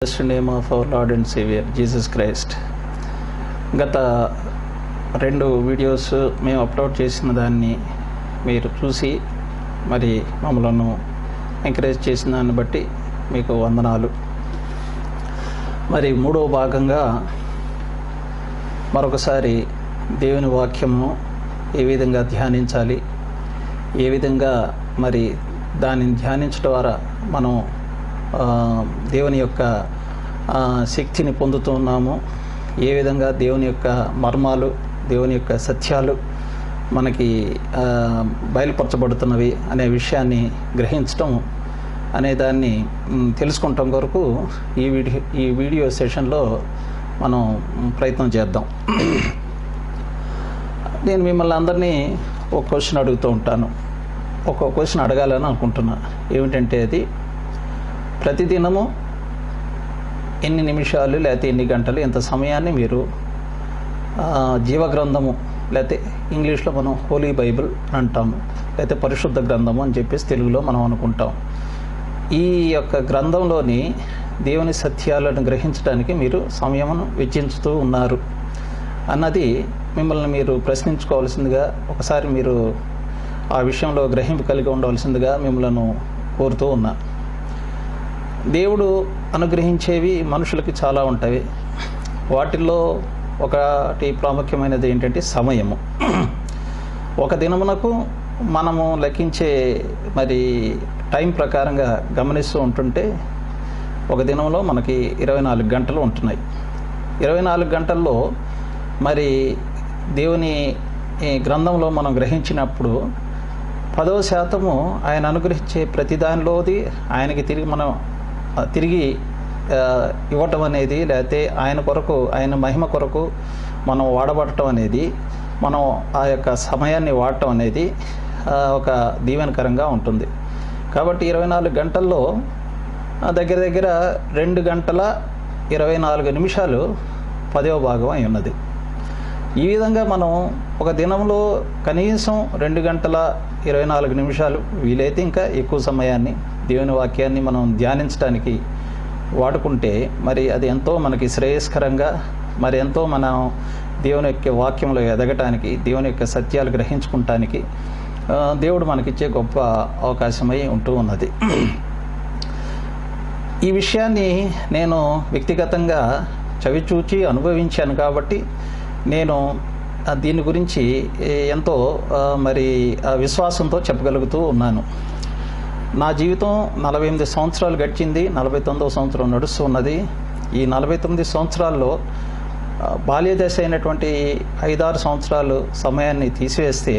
Blessed name of our Lord and Savior Jesus Christ. గత 2 videos మేము upload చేసిన దాన్ని మీరు చూసి మరి మమ్మల్ని ఎంకరేజ్ చేసిన దాన్ని బట్టి మీకు వందనాలు. మరి 3వ భాగంగా మరొకసారి దేవుని వాక్యము ఏ విధంగా ధ్యానించాలి, ఏ విధంగా మరి దానిని ధ్యానించడం ద్వారా మనం దేవుని యొక్క శక్తిని పొందుతున్నాము, ఏ విధంగా దేవుని యొక్క మర్మాలు, దేవుని యొక్క సత్యాలు మనకి బయలుపరచబడుతున్నవి అనే విషయాన్ని గ్రహించటం అనే దాన్ని తెలుసుకుంటాం కొరకు ఈ వీడియో సెషన్లో మనం ప్రయత్నం చేద్దాం. నేను మిమ్మల్ని అందరినీ ఒక క్వశ్చన్ అడుగుతూ ఉంటాను. ఒక క్వశ్చన్ అడగాలని అనుకుంటున్నా. ఏమిటంటే అది ప్రతిదినము ఎన్ని నిమిషాలు లేకపోతే ఎన్ని గంటలు ఎంత సమయాన్ని మీరు జీవగ్రంథము లేకపోతే ఇంగ్లీష్లో మనం హోలీ బైబిల్ అంటాము, లేకపోతే పరిశుద్ధ గ్రంథము అని చెప్పేసి తెలుగులో మనం అనుకుంటాం. ఈ యొక్క గ్రంథంలోని దేవుని సత్యాలను గ్రహించడానికి మీరు సమయమును వెచ్చించుతూ ఉన్నారు అన్నది మిమ్మల్ని మీరు ప్రశ్నించుకోవాల్సిందిగా, ఒకసారి మీరు ఆ విషయంలో గ్రహింపు కలిగి ఉండవలసిందిగా మిమ్మల్ని కోరుతూ ఉన్నా. దేవుడు అనుగ్రహించేవి మనుషులకి చాలా ఉంటాయి. వాటిల్లో ఒకటి ప్రాముఖ్యమైనది ఏంటంటే సమయము. ఒక దినమునకు మనము లెక్కించే మరి టైం ప్రకారంగా గమనిస్తూ ఉంటుంటే ఒక దినంలో మనకి 24 గంటలు ఉంటున్నాయి. 24 గంటల్లో మరి దేవుని గ్రంథంలో మనం గ్రహించినప్పుడు 10% ఆయన అనుగ్రహించే ప్రతి దానిలోది ఆయనకి తిరిగి ఇవ్వటం అనేది, లేకపోతే ఆయన కొరకు, ఆయన మహిమ కొరకు మనం వాడబడటం అనేది, మనం ఆ యొక్క సమయాన్ని వాడటం అనేది ఒక దీవెనకరంగా ఉంటుంది. కాబట్టి 24 గంటల్లో దగ్గర దగ్గర 2 గంటల 24 నిమిషాలు 10వ భాగం అయి ఉన్నది. ఈ విధంగా మనం ఒక దినంలో కనీసం 2 గంటల 24 నిమిషాలు, వీలైతే ఇంకా ఎక్కువ సమయాన్ని దేవుని వాక్యాన్ని మనం ధ్యానించడానికి వాడుకుంటే మరి అది ఎంతో మనకి శ్రేయస్కరంగా, మరి ఎంతో మనం దేవుని యొక్క వాక్యంలో ఎదగటానికి, దేవుని యొక్క సత్యాలు గ్రహించుకుంటానికి దేవుడు మనకిచ్చే గొప్ప అవకాశమై ఉంటూ ఉన్నది. ఈ విషయాన్ని నేను వ్యక్తిగతంగా చవిచూచి అనుభవించాను కాబట్టి నేను దీని గురించి ఎంతో మరి విశ్వాసంతో చెప్పగలుగుతూ ఉన్నాను. నా జీవితం 48 సంవత్సరాలు గడిచింది, 49వ సంవత్సరం నడుస్తున్నది. ఈ 49 సంవత్సరాల్లో బాల్యదశ అయినటువంటి 5-6 సంవత్సరాలు సమయాన్ని తీసివేస్తే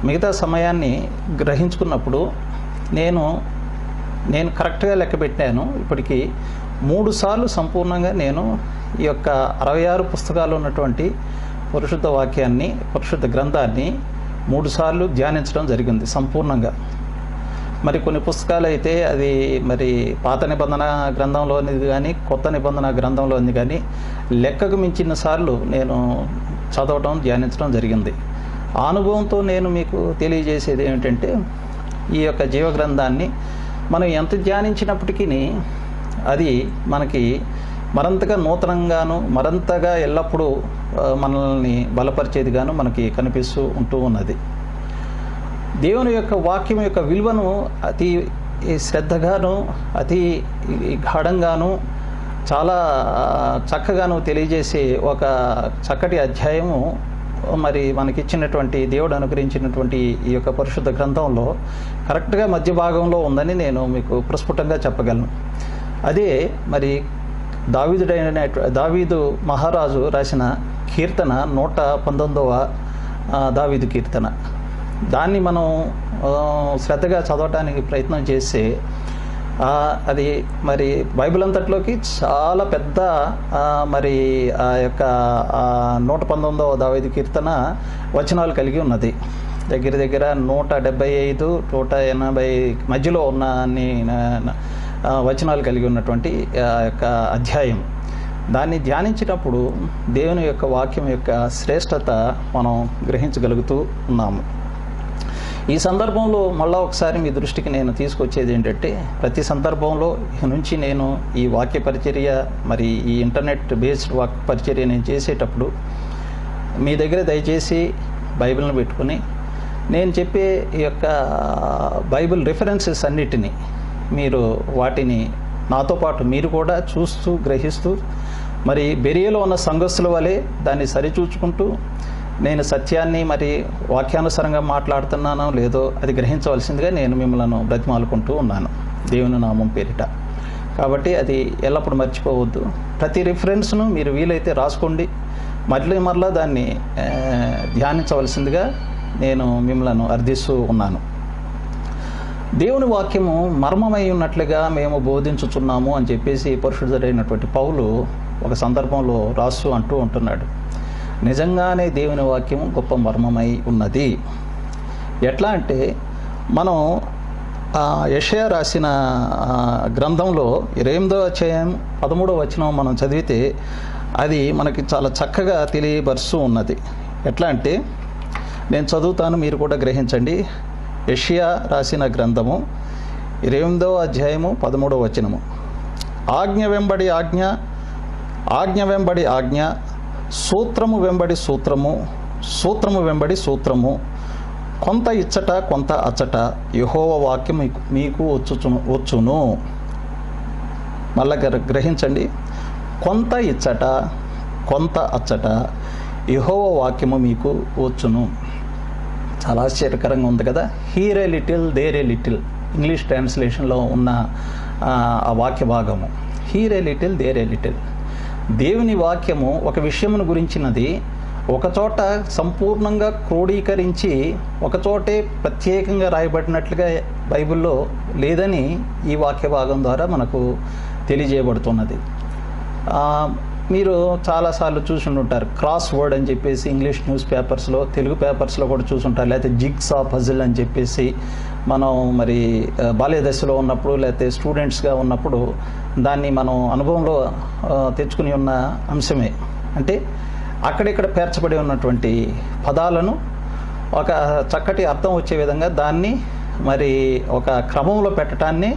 మిగతా సమయాన్ని గ్రహించుకున్నప్పుడు నేను కరెక్ట్గా లెక్క పెట్టాను. ఇప్పటికీ 3 సార్లు సంపూర్ణంగా నేను ఈ యొక్క 66 పుస్తకాలు ఉన్నటువంటి పరిశుద్ధ వాక్యాన్ని, పరిశుద్ధ గ్రంథాన్ని 3 సార్లు ధ్యానించడం జరిగింది సంపూర్ణంగా. మరి కొన్ని పుస్తకాలు అయితే అది మరి పాత నిబంధన గ్రంథంలోనిది కానీ, కొత్త నిబంధన గ్రంథంలోనిది కానీ లెక్కకు మించిన సార్లు నేను చదవటం, ధ్యానించడం జరిగింది. ఆ అనుభవంతో నేను మీకు తెలియజేసేది ఏమిటంటే, ఈ యొక్క జీవ గ్రంథాన్ని మనం ఎంత ధ్యానించినప్పటికీ అది మనకి మరింతగా నూతనంగాను, మరింతగా ఎల్లప్పుడూ మనల్ని బలపరిచేదిగాను మనకి కనిపిస్తూ ఉంటూ ఉన్నది. దేవుని యొక్క వాక్యం యొక్క విలువను అతి శ్రద్ధగాను, అతి గాఢంగాను, చాలా చక్కగాను తెలియజేసే ఒక చక్కటి అధ్యాయము మరి మనకిచ్చినటువంటి, దేవుడు అనుగ్రహించినటువంటి ఈ యొక్క పరిశుద్ధ గ్రంథంలో కరెక్ట్గా మధ్య భాగంలో ఉందని నేను మీకు ప్రస్ఫుటంగా చెప్పగలను. అదే మరి దావీదు మహారాజు రాసిన కీర్తన 119వ దావీదు కీర్తన. దాన్ని మనం శ్రద్ధగా చదవటానికి ప్రయత్నం చేస్తే అది మరి బైబిల్ అంతట్లోకి చాలా పెద్ద మరి ఆ యొక్క 119వ దావీదు కీర్తన వచనాలు కలిగి ఉన్నది. దగ్గర దగ్గర 175, 180 మధ్యలో ఉన్న అన్ని వచనాలు కలిగి ఉన్నటువంటి ఆ యొక్క అధ్యాయం. దాన్ని ధ్యానించినప్పుడు దేవుని యొక్క వాక్యం యొక్క శ్రేష్టత మనం గ్రహించగలుగుతూ ఉన్నాము. ఈ సందర్భంలో మళ్ళా ఒకసారి మీ దృష్టికి నేను తీసుకొచ్చేది ఏంటంటే, ప్రతి సందర్భంలో ఇక నుంచి నేను ఈ వాక్య పరిచర్య, మరి ఈ ఇంటర్నెట్ బేస్డ్ వాక్య పరిచర్య నేను చేసేటప్పుడు మీ దగ్గర దయచేసి బైబిల్ని పెట్టుకుని నేను చెప్పే ఈ యొక్క బైబిల్ రిఫరెన్సెస్ అన్నిటినీ మీరు వాటిని నాతో పాటు మీరు కూడా చూస్తూ గ్రహిస్తూ, మరి బెరియలో ఉన్న సంఘస్థుల వలె దాన్ని సరిచూచుకుంటూ, నేను సత్యాన్ని మరి వాక్యానుసారంగా మాట్లాడుతున్నానో లేదో అది గ్రహించవలసిందిగా నేను మిమ్మల్ని బ్రతిమాలుకుంటూ ఉన్నాను, దేవుని నామం పేరిట. కాబట్టి అది ఎల్లప్పుడూ మర్చిపోవద్దు. ప్రతి రిఫరెన్స్ను మీరు వీలైతే రాసుకోండి, మరలా దాన్ని ధ్యానించవలసిందిగా నేను మిమ్మల్ని అర్థిస్తూ ఉన్నాను. దేవుని వాక్యము మర్మమై ఉన్నట్లుగా మేము బోధించుచున్నాము అని చెప్పేసి పరిశుద్ధుడైనటువంటి పౌలు ఒక సందర్భంలో రాస్తూ అంటూ ఉంటున్నాడు. నిజంగానే దేవుని వాక్యము గొప్ప మర్మమై ఉన్నది. ఎట్లా అంటే, మనం యెషయా రాసిన గ్రంథంలో 28వ అధ్యాయం 13వ వచనం మనం చదివితే అది మనకి చాలా చక్కగా తెలియబరుస్తూ ఉన్నది. ఎట్లా అంటే, నేను చదువుతాను, మీరు కూడా గ్రహించండి. యెషయా రాసిన గ్రంథము 28వ అధ్యాయము 13వ వచనము. ఆజ్ఞ వెంబడి ఆజ్ఞ, ఆజ్ఞ వెంబడి ఆజ్ఞ, సూత్రము వెంబడి సూత్రము, సూత్రము వెంబడి సూత్రము, కొంత ఇచ్చట కొంత అచ్చట యెహోవా వాక్యం మీకు వచ్చును. మళ్ళా గ్రహించండి. కొంత ఇచ్చట కొంత అచ్చట యెహోవా వాక్యము మీకు వచ్చును. చాలా ఆశ్చర్యకరంగా ఉంది కదా. Here a little there a little, English ట్రాన్స్లేషన్లో ఉన్న ఆ వాక్య భాగము. Here a little there a little. దేవుని వాక్యము ఒక విషయమును గురించినది ఒకచోట సంపూర్ణంగా క్రోడీకరించి ఒకచోటే ప్రత్యేకంగా రాయబడినట్లుగా బైబిల్లో లేదని ఈ వాక్య భాగం ద్వారా మనకు తెలియజేయబడుతున్నది. మీరు చాలాసార్లు చూసుంటారు, క్రాస్ వర్డ్ అని చెప్పేసి ఇంగ్లీష్ న్యూస్ పేపర్స్లో, తెలుగు పేపర్స్లో కూడా చూసుంటారు. లేకపోతే జిగ్సా పజిల్ అని చెప్పేసి మనం మరి బాల్య దశలో ఉన్నప్పుడు లేకపోతే స్టూడెంట్స్గా ఉన్నప్పుడు దాన్ని మనం అనుభవంలో తెచ్చుకుని ఉన్న అంశమే. అంటే అక్కడిక్కడ పేర్చబడి ఉన్నటువంటి పదాలను ఒక చక్కటి అర్థం వచ్చే విధంగా దాన్ని మరి ఒక క్రమంలో పెట్టడాన్ని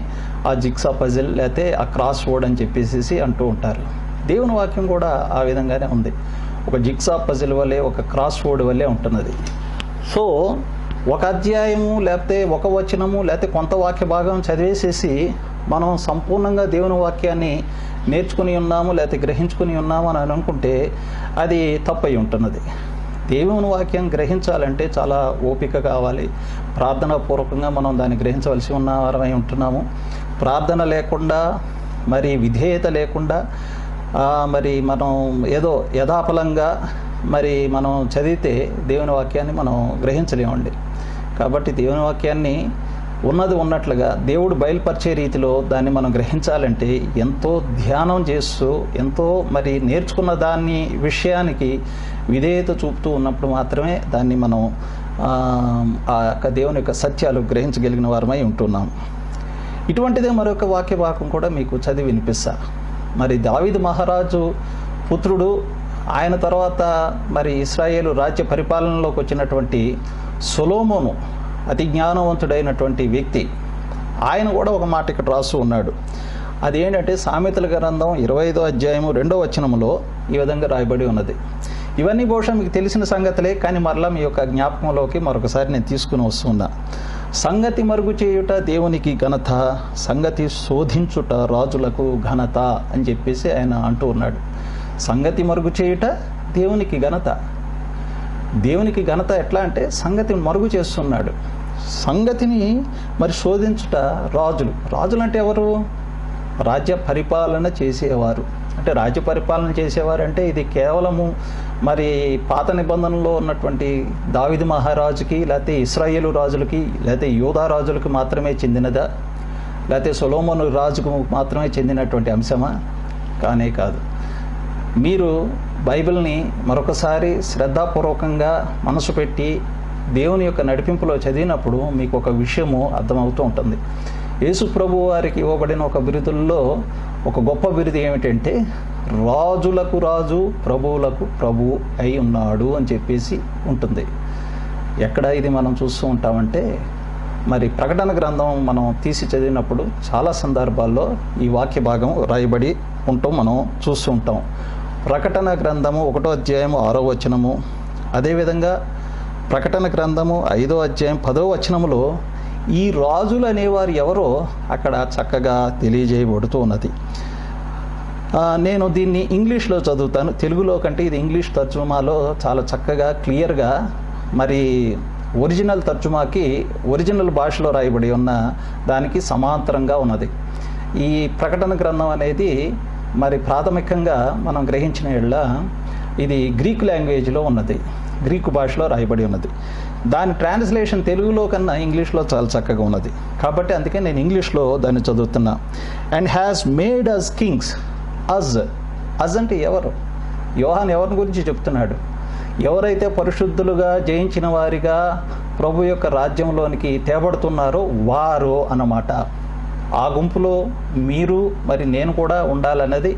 ఆ జిగ్సా పజిల్ లేకపోతే ఆ క్రాస్ వర్డ్ అని చెప్పేసి అంటూ ఉంటారు. దేవుని వాక్యం కూడా ఆ విధంగానే ఉంది. ఒక జిగ్సా పజిల్ వల్లే, ఒక క్రాస్ వర్డ్ వల్లే ఉంటున్నది. సో ఒక అధ్యాయము లేకపోతే ఒక వచనము లేకపోతే కొంత వాక్య భాగం చదివేసేసి మనం సంపూర్ణంగా దేవుని వాక్యాన్ని నేర్చుకుని ఉన్నాము లేకపోతే గ్రహించుకుని ఉన్నాము అని అనుకుంటే అది తప్పై ఉంటున్నది. దేవుని వాక్యం గ్రహించాలంటే చాలా ఓపిక కావాలి. ప్రార్థనాపూర్వకంగా మనం దాన్ని గ్రహించవలసి ఉన్న వారమై ఉంటున్నాము. ప్రార్థన లేకుండా, మరి విధేయత లేకుండా మరి మనం ఏదో యథాపలంగా మరి మనం చదివితే దేవుని వాక్యాన్ని మనం గ్రహించలేమండి. కాబట్టి దేవుని వాక్యాన్ని ఉన్నది ఉన్నట్లుగా దేవుడు బయలుపరిచే రీతిలో దాన్ని మనం గ్రహించాలంటే ఎంతో ధ్యానం చేస్తూ, ఎంతో మరి నేర్చుకున్న దాన్ని విషయానికి విధేయత చూపుతూ ఉన్నప్పుడు మాత్రమే దాన్ని మనం ఆ యొక్క దేవుని యొక్క సత్యాలు గ్రహించగలిగిన వారమై ఉంటున్నాం. ఇటువంటిదే మరొక వాక్య భాగం కూడా మీకు చదివి వినిపిస్తా. మరి దావీదు మహారాజు పుత్రుడు, ఆయన తర్వాత మరి ఇశ్రాయేలు రాజ్య పరిపాలనలోకి వచ్చినటువంటి సొలొమోను అతి జ్ఞానవంతుడైనటువంటి వ్యక్తి. ఆయన కూడా ఒక మాట ఇక్కడ రాస్తూ ఉన్నాడు. అదేంటంటే సామెతల గ్రంథం 25వ అధ్యాయము 2వ వచనములో ఈ విధంగా రాయబడి ఉన్నది. ఇవన్నీ బహుశా మీకు తెలిసిన సంగతులే, కానీ మరలా మీ యొక్క జ్ఞాపకంలోకి మరొకసారి నేను తీసుకుని వస్తున్నా. సంగతి మరుగు చేయుట దేవునికి ఘనత, సంగతి శోధించుట రాజులకు ఘనత అని చెప్పేసి ఆయన అంటూ ఉన్నాడు. సంగతి మరుగు చేయుట దేవునికి ఘనత. దేవునికి ఘనత ఎట్లా అంటే సంగతిని మరుగు చేస్తున్నాడు. సంగతిని మరి శోధించుట రాజులు. రాజులు అంటే ఎవరు? రాజ్య పరిపాలన చేసేవారు. అంటే రాజ్య పరిపాలన చేసేవారు అంటే ఇది కేవలము మరి పాత నిబంధనలో ఉన్నటువంటి దావీదు మహారాజుకి లేకపోతే ఇశ్రాయేలు రాజులకి లేకపోతే యూదా రాజులకు మాత్రమే చెందినదా? లేకపోతే సొలొమోను రాజుకు మాత్రమే చెందినటువంటి అంశమా? కానే కాదు. మీరు బైబిల్ని మరొకసారి శ్రద్ధాపూర్వకంగా మనసు పెట్టి దేవుని యొక్క నడిపింపులో చదివినప్పుడు మీకు ఒక విషయము అర్థమవుతూ ఉంటుంది. యేసు ప్రభు వారికి ఇవ్వబడిన ఒక బిరుదుల్లో ఒక గొప్ప బిరుదు ఏమిటంటే రాజులకు రాజు ప్రభువులకు ప్రభు అయి ఉన్నాడు అని చెప్పేసి ఉంటుంది. ఎక్కడ ఇది మనం చూస్తూ ఉంటామంటే మరి ప్రకటన గ్రంథం మనం తీసి చదివినప్పుడు చాలా సందర్భాల్లో ఈ వాక్య భాగం రాయబడి ఉంటాం, మనం చూస్తూ ఉంటాం. ప్రకటన గ్రంథము 1వ అధ్యాయము 6వ వచనము, అదేవిధంగా ప్రకటన గ్రంథము 5వ అధ్యాయం 10వ వచనములో ఈ రాజులు అనేవారు ఎవరో అక్కడ చక్కగా తెలియజేయబడుతూ ఉన్నది. నేను దీన్ని ఇంగ్లీష్లో చదువుతాను, తెలుగులో కంటే ఇది ఇంగ్లీష్ తర్జుమాలో చాలా చక్కగా క్లియర్గా మరి ఒరిజినల్ తర్జుమాకి ఒరిజినల్ భాషలో రాయబడి ఉన్న దానికి సమాంతరంగా ఉన్నది. ఈ ప్రకటన గ్రంథం అనేది మరి ప్రాథమికంగా మనం గ్రహించిన యెడల ఇది గ్రీక్ లాంగ్వేజ్లో ఉన్నది, గ్రీకు భాషలో రాయబడి ఉన్నది. దాని ట్రాన్స్లేషన్ తెలుగులో కన్నా ఇంగ్లీష్లో చాలా చక్కగా ఉన్నది. కాబట్టి అందుకే నేను ఇంగ్లీష్లో దాన్ని చదువుతున్నా. And has made us kings. Us అంటే ఎవరు? యోహాన్ ఎవరి గురించి చెప్తున్నాడు? ఎవరైతే పరిశుద్ధులుగా జయించిన వారిగా ప్రభు యొక్క రాజ్యంలోనికి తేబడుతున్నారో వారు అన్నమాట. ఆ గుంపులో మీరు మరి నేను కూడా ఉండాలన్నది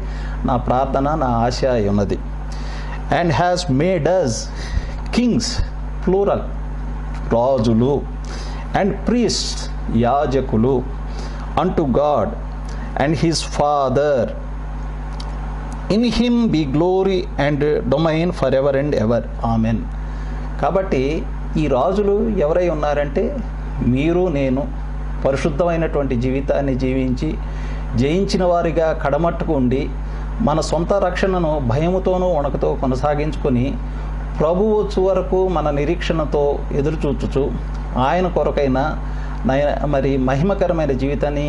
నా ప్రార్థన, నా ఆశ ఉన్నది. And has made us kings, plural, రాజులు, అండ్ ప్రీస్ట్స్, యాజకులు, unto God and his father. In him be glory and domain for ever and ever, amen. కాబట్టి ఈ రాజులు ఎవరై ఉన్నారంటే మీరు నేను పరిశుద్ధమైనటువంటి జీవితాన్ని జీవించి జయించిన వారిగా కడమట్టుకు ఉండి మన సొంత రక్షణను భయముతోనూ వణకుతో కొనసాగించుకొని ప్రభువు వచ్చే వరకు మన నిరీక్షణతో ఎదురుచూచుచు ఆయన కొరకైన మరి మహిమకరమైన జీవితాన్ని,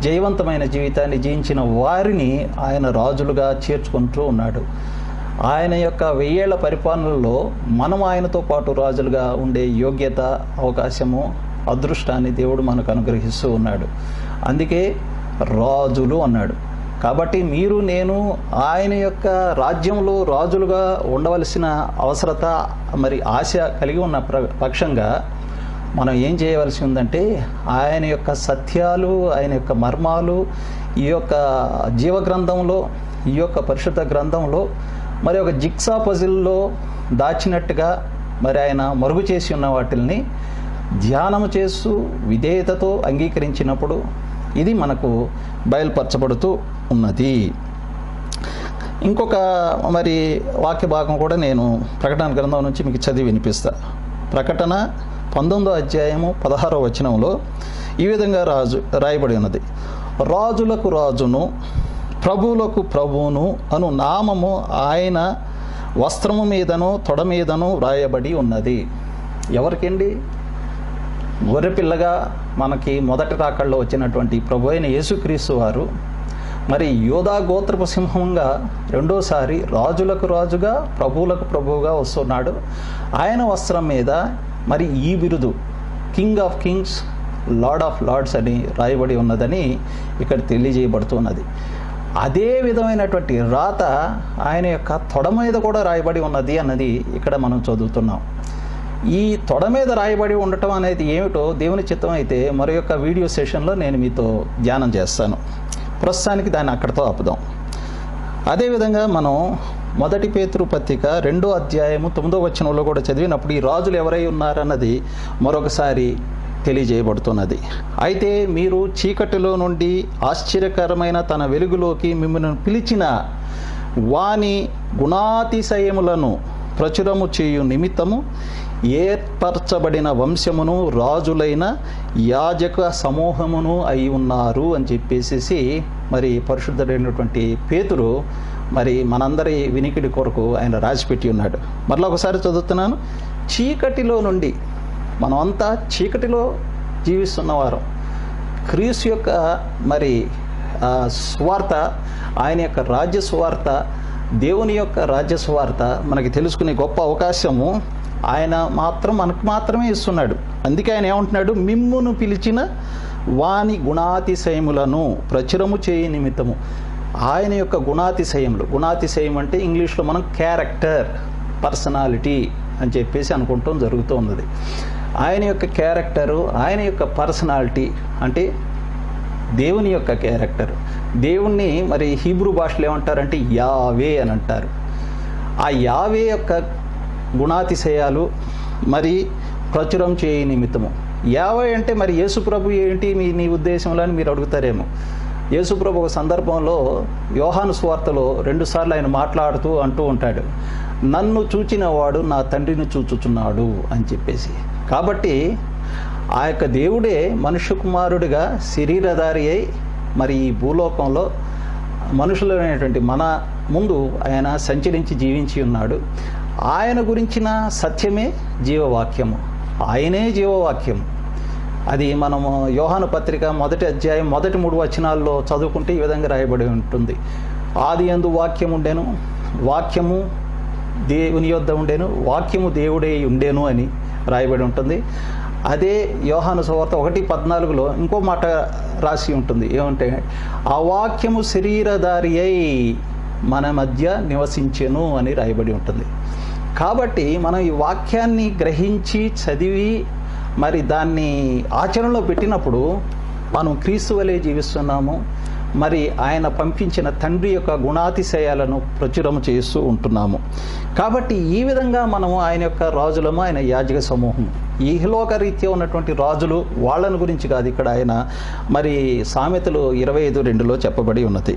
జయవంతమైన జీవితాన్ని జీవించిన వారిని ఆయన రాజులుగా చేర్చుకుంటూ ఉన్నాడు. ఆయన యొక్క 1000 ఏళ్ల పరిపాలనలో మనం ఆయనతో పాటు రాజులుగా ఉండే యోగ్యత, అవకాశము, అదృష్టాన్ని దేవుడు మనకు అనుగ్రహిస్తూ ఉన్నాడు. అందుకే రాజులు అన్నాడు. కాబట్టి మీరు నేను ఆయన యొక్క రాజ్యంలో రాజులుగా ఉండవలసిన అవసరత మరి ఆశ కలిగి ఉన్న పక్షంగా మనం ఏం చేయవలసి ఉందంటే ఆయన యొక్క సత్యాలు, ఆయన యొక్క మర్మాలు ఈ యొక్క జీవగ్రంథంలో, ఈ యొక్క పరిశుద్ధ గ్రంథంలో మరి ఒక జిగ్సా పజిల్లో దాచినట్టుగా మరి ఆయన మరుగు చేసి ఉన్న వాటిల్ని ధ్యానము చేస్తూ విధేయతతో అంగీకరించినప్పుడు ఇది మనకు బయలుపరచబడుతూ ఉన్నది. ఇంకొక మరి వాక్య భాగం కూడా నేను ప్రకటన గ్రంథం నుంచి మీకు చదివి వినిపిస్తా. ప్రకటన 19వ అధ్యాయము 16వ వచనంలో ఈ విధంగా రాయబడి ఉన్నది. రాజులకు రాజును ప్రభువులకు ప్రభువును అను నామము ఆయన వస్త్రము మీదను తొడ మీదను రాయబడి ఉన్నది. ఎవరికండి? గొర్రెపిల్లగా మనకి మొదటి రాకల్లో వచ్చినటువంటి ప్రభు అయిన యేసుక్రీస్తు వారు మరి యోధా గోత్రపు సింహంగా రెండోసారి రాజులకు రాజుగా ప్రభువులకు ప్రభువుగా వస్తున్నాడు. ఆయన వస్త్రం మీద మరి ఈ బిరుదు king of kings, lord of lords అని రాయబడి ఉన్నదని ఇక్కడ తెలియజేయబడుతున్నది. అదే విధమైనటువంటి రాత ఆయన యొక్క తొడ మీద కూడా రాయబడి ఉన్నది అన్నది ఇక్కడ మనం చదువుతున్నాం. ఈ తొడ మీద రాయబడి ఉండటం అనేది ఏమిటో దేవుని చిత్తం అయితే మరి యొక్క వీడియో సెషన్లో నేను మీతో ధ్యానం చేస్తాను. ప్రస్తుతానికి దాన్ని అక్కడితో ఆపుదాం. అదేవిధంగా మనం 1 పేతురు పత్రిక 2వ అధ్యాయము 9వ వచనంలో కూడా చదివినప్పుడు ఈ రాజులు ఎవరై ఉన్నారన్నది మరొకసారి తెలియజేయబడుతున్నది. అయితే మీరు చీకటిలో నుండి ఆశ్చర్యకరమైన తన వెలుగులోకి మిమ్మల్ని పిలిచిన వాని గుణాతిశయములను ప్రచురము చేయు నిమిత్తము ఏర్పరచబడిన వంశమును రాజులైన యాజక సమూహమును అయి ఉన్నారు అని చెప్పేసి మరి పరిశుద్ధుడైనటువంటి పేతురు మరి మనందరి వినికిడి కొరకు ఆయన రాసిపెట్టి ఉన్నాడు. మరలా ఒకసారి చదువుతున్నాను. చీకటిలో నుండి, మనమంతా చీకటిలో జీవిస్తున్నవారు, క్రీస్తు యొక్క మరి సువార్త, ఆయన యొక్క రాజ్య సువార్త, దేవుని యొక్క రాజ్య సువార్త మనకి తెలుసుకునే గొప్ప అవకాశము ఆయన మనకు మాత్రమే ఇస్తున్నాడు. అందుకే ఆయన ఏమంటున్నాడు? మిమ్మును పిలిచిన వాని గుణాతిశయములను ప్రచురము చేయ నిమిత్తము. ఆయన యొక్క గుణాతిశయం అంటే ఇంగ్లీష్లో మనం క్యారెక్టర్, పర్సనాలిటీ అని చెప్పేసి అనుకుంటాం జరుగుతూ ఉన్నది. ఆయన యొక్క క్యారెక్టరు, ఆయన యొక్క పర్సనాలిటీ అంటే దేవుని యొక్క క్యారెక్టర్. దేవుణ్ణి మరి హీబ్రూ భాషలో ఏమంటారంటే యావే అని అంటారు. ఆ యావే యొక్క గుణాతిశయాలు మరి ప్రచురం చేయ నిమిత్తము. యావై అంటే మరి యేసుప్రభు ఏంటి నీ ఉద్దేశంలో అని మీరు అడుగుతారేమో. యేసుప్రభు ఒక సందర్భంలో యోహాను సువార్తలో 2 సార్లు ఆయన మాట్లాడుతూ అంటూ ఉంటాడు, నన్ను చూచిన వాడు నా తండ్రిని చూచుచున్నాడు అని చెప్పేసి. కాబట్టి ఆ యొక్క దేవుడే మనుష్య కుమారుడిగా శరీరధారి అయి మరి ఈ భూలోకంలో మనుషులైనటువంటి మన ముందు ఆయన సంచరించి జీవించి ఉన్నాడు. ఆయన గురించిన సత్యమే జీవవాక్యము, ఆయనే జీవవాక్యము. అది మనము యోహాను పత్రిక 1వ అధ్యాయం 1, 3 వచనాల్లో చదువుకుంటే ఈ విధంగా రాయబడి ఉంటుంది. ఆది యందు వాక్యం ఉండెను, వాక్యము దేవుని యొద్ద ఉండెను, వాక్యము దేవుడే ఉండెను అని రాయబడి ఉంటుంది. అదే యోహాను సువార్త 1:14లో ఇంకో మాట రాసి ఉంటుంది, ఏమంటే ఆ వాక్యము శరీరధారి అయి మన మధ్య నివసించెను అని రాయబడి ఉంటుంది. కాబట్టి మనం ఈ వాక్యాన్ని గ్రహించి చదివి మరి దాన్ని ఆచరణలో పెట్టినప్పుడు మనం క్రీస్తు వలె జీవిస్తున్నాము. మరి ఆయన పంపించిన తండ్రి యొక్క గుణాతిశయాలను ప్రచురం చేస్తూ ఉంటున్నాము. కాబట్టి ఈ విధంగా మనము ఆయన యొక్క రాజులము, ఆయన యాజక సమూహం, ఈహలోక రీత్యా ఉన్నటువంటి రాజులు, వాళ్ళని గురించి కాదు ఇక్కడ ఆయన మరి సామెతలు 25:2లో చెప్పబడి ఉన్నది.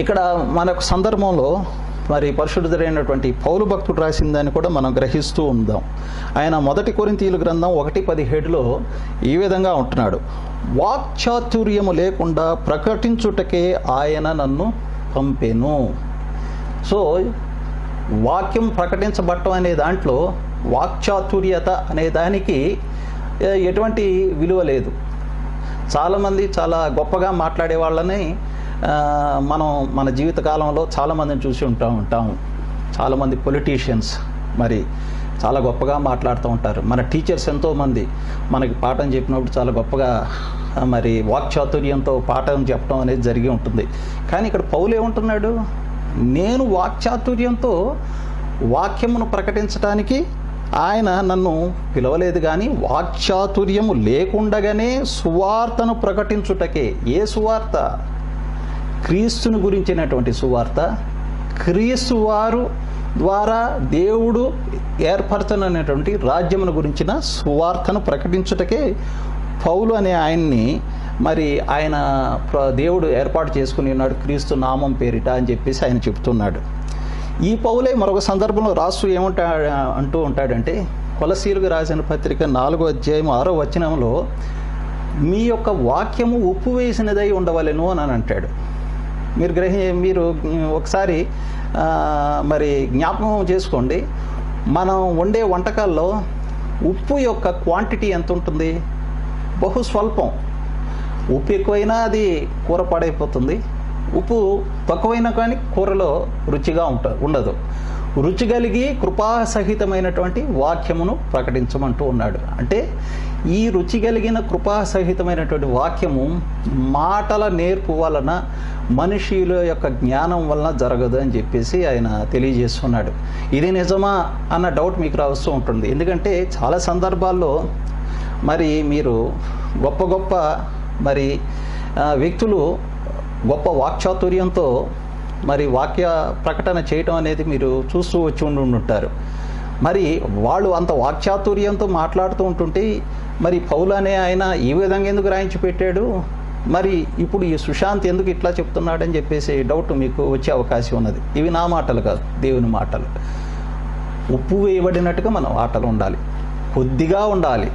ఇక్కడ మనకు సందర్భంలో మరి పరిశుద్ధుడైనటువంటి పౌలు భక్తుడు రాసిన దాన్ని కూడా మనం గ్రహిస్తూ ఉందాం. ఆయన 1 కొరింథీయుల గ్రంథం 1:17లో ఈ విధంగా ఉంటున్నాడు, వాక్చాతుర్యము లేకుండా ప్రకటించుటకే ఆయన నన్ను పంపెను. సో వాక్యం ప్రకటించబడటం అనే దాంట్లో వాక్చాతుర్యత అనే దానికి ఎటువంటి విలువ లేదు. చాలామంది చాలా గొప్పగా మాట్లాడే వాళ్ళని మనం మన జీవితకాలంలో చాలామందిని చూసి ఉంటాము. చాలామంది పొలిటీషియన్స్ మరి చాలా గొప్పగా మాట్లాడుతూ ఉంటారు. మన టీచర్స్ ఎంతోమంది మనకి పాఠం చెప్పినప్పుడు చాలా గొప్పగా మరి వాక్చాతుర్యంతో పాఠం చెప్పడం అనేది జరిగి ఉంటుంది. కానీ ఇక్కడ పౌలు ఏమంటున్నాడు, నేను వాక్చాతుర్యంతో వాక్యమును ప్రకటించడానికి ఆయన నన్ను పిలవలేదు, కానీ వాక్చాతుర్యము లేకుండగానే సువార్తను ప్రకటించుటకే. ఏ సువార్త? క్రీస్తుని గురించినటువంటి సువార్త. క్రీస్తు వారు ద్వారా దేవుడు ఏర్పరచనటువంటి రాజ్యమును గురించిన సువార్తను ప్రకటించుటకే పౌలు అనే ఆయన్ని మరి ఆయన దేవుడు ఏర్పాటు చేసుకుని ఉన్నాడు, క్రీస్తు నామం పేరిట అని చెప్పేసి ఆయన చెప్తున్నాడు. ఈ పౌలే మరొక సందర్భంలో రాస్తూ అంటూ ఉంటాడంటే, కొలసీలకు రాసిన పత్రిక 4వ అధ్యాయం 6వ వచనంలో మీ యొక్క వాక్యము ఉప్పు వేసినదై ఉండవలెను అని అంటాడు. మీరు ఒకసారి మరి జ్ఞాపకం చేసుకోండి, మనం వండే వంటకాల్లో ఉప్పు యొక్క క్వాంటిటీ ఎంత ఉంటుంది? బహు స్వల్పం. ఉప్పు ఎక్కువైనా అది కూర పాడైపోతుంది, ఉప్పు తక్కువైనా కానీ కూరలో రుచిగా ఉండదు. రుచి కలిగి కృపాసహితమైనటువంటి వాక్యమును ప్రకటించమంటూ ఉన్నాడు. అంటే ఈ రుచి కలిగిన కృపాసహితమైనటువంటి వాక్యము మాటల నేర్పు వలన, మనుషుల యొక్క జ్ఞానం వలన జరగదు అని చెప్పేసి ఆయన తెలియజేస్తున్నాడు. ఇది నిజమా అన్న డౌట్ మీకు రావస్తూ ఉంటుంది. ఎందుకంటే చాలా సందర్భాల్లో మరి మీరు గొప్ప మరి వ్యక్తులు గొప్ప వాక్చాతుర్యంతో మరి వాక్య ప్రకటన చేయటం అనేది మీరు చూస్తూ వచ్చి ఉంటారు. మరి వాళ్ళు అంత వాక్చాతుర్యంతో మాట్లాడుతూ ఉంటుంటే మరి పౌలు అనే ఆయన ఈ విధంగా ఎందుకు రాయించి పెట్టాడు, మరి ఇప్పుడు ఈ సుశాంత్ ఎందుకు ఇట్లా చెప్తున్నాడని చెప్పేసి డౌట్ మీకు వచ్చే అవకాశం ఉన్నది. ఇవి నా మాటలు కాదు, దేవుని మాటలు. ఉప్పు వేయబడినట్టుగా మన మాటలు ఉండాలి, కొద్దిగా ఉండాలి.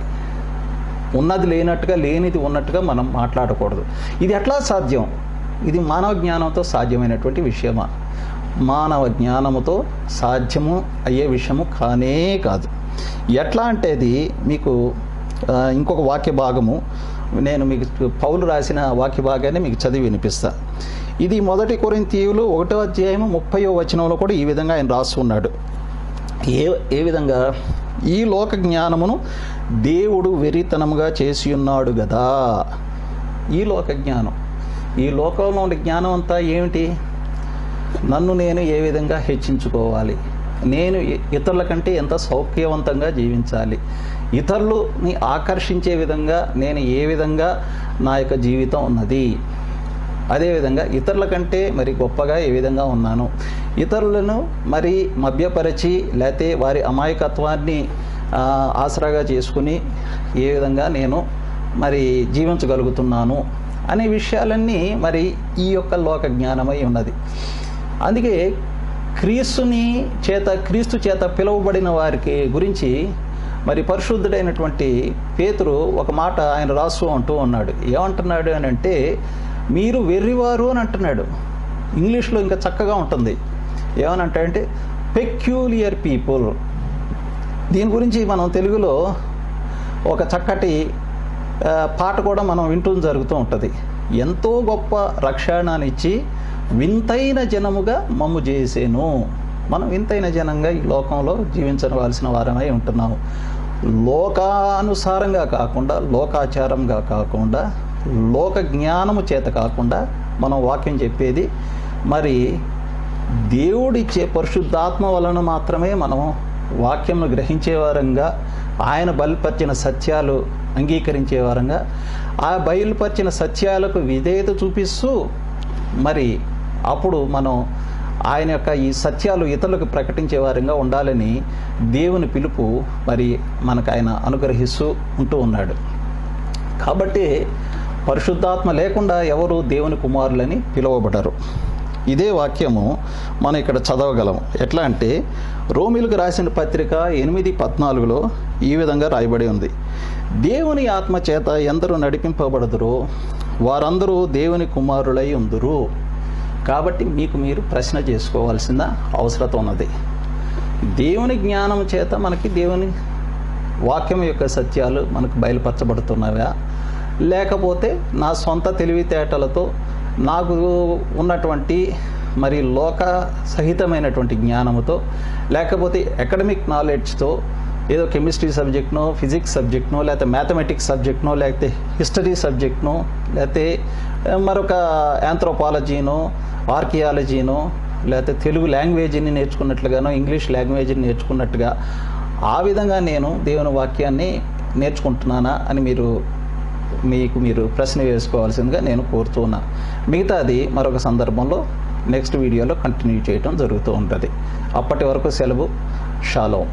ఉన్నది లేనట్టుగా, లేనిది ఉన్నట్టుగా మనం మాట్లాడకూడదు. ఇది ఎట్లా సాధ్యం? ఇది మానవ జ్ఞానంతో సాధ్యమైనటువంటి విషయమా? మానవ జ్ఞానముతో సాధ్యము అయ్యే విషయము కానే కాదు. ఎట్లా అంటే అది మీకు ఇంకొక వాక్య భాగము నేను మీకు పౌలు రాసిన వాక్య భాగాన్ని మీకు చదివి వినిపిస్తా. ఇది 1 కొరింథీయులు 1వ అధ్యాయం 30వ వచనంలో కూడా ఈ విధంగా ఆయన రాస్తున్నాడు. ఏ విధంగా? ఈ లోక జ్ఞానమును దేవుడు వెరితనముగా చేసి ఉన్నాడు కదా. ఈ లోక జ్ఞానం, ఈ లోకంలో ఉండే జ్ఞానం అంతా ఏమిటి? నన్ను నేను ఏ విధంగా హెచ్చించుకోవాలి, నేను ఇతరుల కంటే ఎంత సౌఖ్యవంతంగా జీవించాలి, ఇతరులని ఆకర్షించే విధంగా నేను ఏ విధంగా నా యొక్క జీవితం ఉన్నది, అదేవిధంగా ఇతరుల కంటే మరి గొప్పగా ఏ విధంగా ఉన్నాను, ఇతరులను మరి మభ్యపరిచి లేకపోతే వారి అమాయకత్వాన్ని ఆసరాగా చేసుకుని ఏ విధంగా నేను మరి జీవించగలుగుతున్నాను అనే విషయాలన్నీ మరి ఈ యొక్క లోక జ్ఞానమై ఉన్నది. అందుకే క్రీస్తు చేత పిలువబడిన వారికి గురించి మరి పరిశుద్ధుడైనటువంటి పేతురు ఒక మాట ఆయన రాస్తూ అంటూ ఉన్నాడు. ఏమంటున్నాడు అని అంటే, మీరు వెర్రివారు అని అంటున్నాడు. ఇంగ్లీష్లో ఇంకా చక్కగా ఉంటుంది. ఏమనంటే పెక్యూలియర్ పీపుల్. దీని గురించి మనం తెలుగులో ఒక చక్కటి పాట కూడా మనం వింటూ జరుగుతూ ఉంటుంది. ఎంతో గొప్ప రక్షణనిచ్చి వింతైన జనముగా మమ్ము చేసేను. మనం వింతైన జనంగా ఈ లోకంలో జీవించవలసిన వారమై ఉంటున్నాము. లోకానుసారంగా కాకుండా, లోకాచారంగా కాకుండా, లోక జ్ఞానము చేత కాకుండా మనం వాక్యం చెప్పేది మరి దేవుడిచ్చే పరిశుద్ధాత్మ వలన మాత్రమే మనం వాక్యంను గ్రహించేవారంగా, ఆయన బయలుపరిచిన సత్యాలు అంగీకరించేవారంగా, ఆ బయలుపరిచిన సత్యాలకు విధేయత చూపిస్తూ మరి అప్పుడు మనం ఆయన యొక్క ఈ సత్యాలు ఇతరులకు ప్రకటించే వారంగా ఉండాలని దేవుని పిలుపు మరి మనకు ఆయన అనుగ్రహిస్తూ ఉంటూ ఉన్నాడు. కాబట్టి పరిశుద్ధాత్మ లేకుండా ఎవరు దేవుని కుమారులని పిలువబడరు. ఇదే వాక్యము మనం ఇక్కడ చదవగలము. ఎట్లా అంటే రోమీలకు రాసిన పత్రిక 8:14 ఈ విధంగా రాయబడి ఉంది. దేవుని ఆత్మ చేత ఎందరూ నడిపింపబడుదురో వారందరూ దేవుని కుమారులై ఉందురు. కాబట్టి మీకు మీరు ప్రశ్న చేసుకోవాల్సిన అవసరం ఉన్నది. దేవుని జ్ఞానం చేత మనకి దేవుని వాక్యం యొక్క సత్యాలు మనకు బయలుపరచబడుతున్నవా, లేకపోతే నా సొంత తెలివితేటలతో నాకు ఉన్నటువంటి మరి లోక సహితమైనటువంటి జ్ఞానముతో, లేకపోతే అకాడమిక్ నాలెడ్జ్తో ఏదో కెమిస్ట్రీ సబ్జెక్ట్నో, ఫిజిక్స్ సబ్జెక్ట్నో, లేకపోతే మ్యాథమెటిక్స్ సబ్జెక్ట్నో, లేకపోతే హిస్టరీ సబ్జెక్ట్నో, లేకపోతే మరొక యాంథ్రోపాలజీనో, ఆర్కియాలజీనో, లేకపోతే తెలుగు లాంగ్వేజ్ని నేర్చుకున్నట్లుగానో, ఇంగ్లీష్ లాంగ్వేజ్ని నేర్చుకున్నట్టుగా ఆ విధంగా నేను దేవుని వాక్యాన్ని నేర్చుకుంటున్నానా అని మీరు ప్రశ్న వేసుకోవాల్సిందిగా నేను కోరుతూ ఉన్నా. మిగతాది మరొక సందర్భంలో నెక్స్ట్ వీడియోలో కంటిన్యూ చేయడం జరుగుతూ ఉంటుంది. అప్పటి వరకు సెలవు. షాలోమ్.